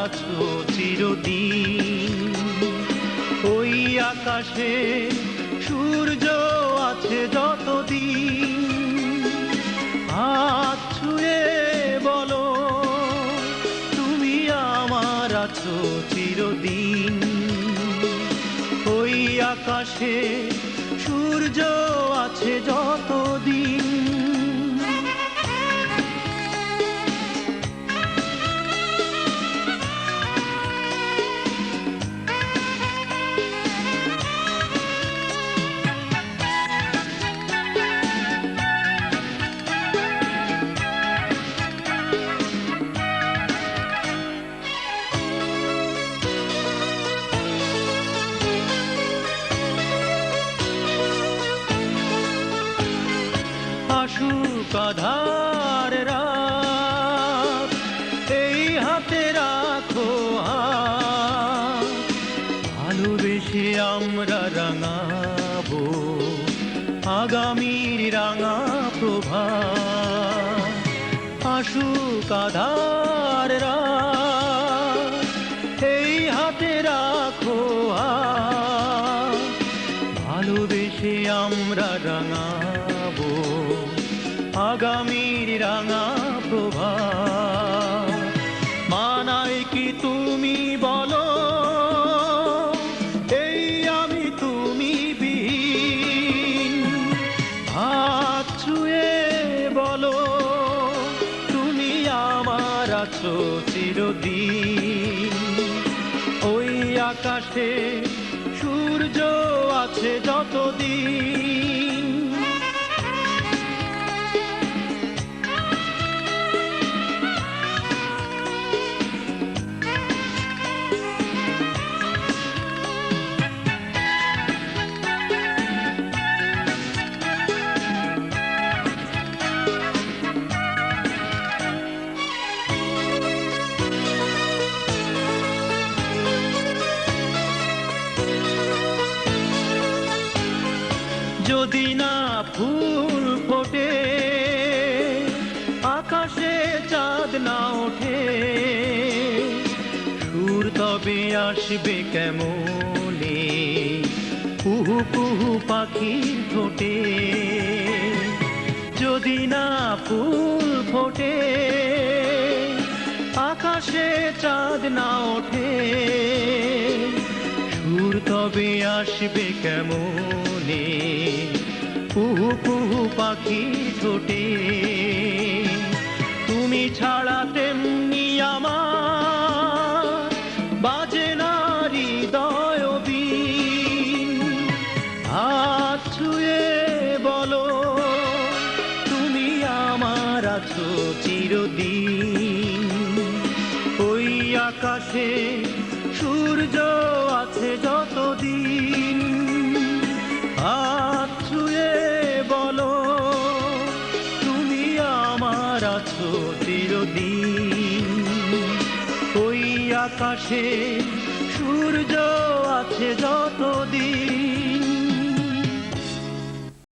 আছো চিরদিন। ওই আকাশে সূর্য আছে যতদিন, হাত ছুঁয়ে বলো তুমি আমার আছো চিরদিন। ওই আকাশে সূর্য আছে যতদিন। আসুক আঁধার রাত, এই হাতে রাখো হাত, ভালোবেসে আমরা রাঙাবো আগামীর রাঙা প্রভাত। আসুক আঁধার রাত, এই হাতে রাখো হাত, ভালোবেসে আমরা রাঙাবো আগামীর রাঙা প্রভাত। মানায় কি তুমি বলো এই আমি তুমি বিহীন, হাত ছুঁয়ে বলো তুমি আমার আছো চিরদিন। ওই আকাশে সূর্য আছে যতদিন। যদি না ফুল ফোটে, আকাশে চাঁদ না ওঠে, সুর তবে আসবে কেমনে কুহু কুহু পাখির ঠোঁটে। যদি না ফুল ফোটে, আকাশে চাঁদ না ওঠে, সুর তবে আসবে কেমনে কুহু কুহু পাখি ঠোঁটে। তুমি ছাড়া তেমনি আমার বাজে না হৃদয় বীণ, হাত ছুঁয়ে বলো তুমি আমার আছো চিরদিন। ওই আকাশে সূর্য আছে যতদিন, হাত ছুঁয়ে বলো তুমি আমার আছো চিরদিন। ওই আকাশে সূর্য আছে যতদিন।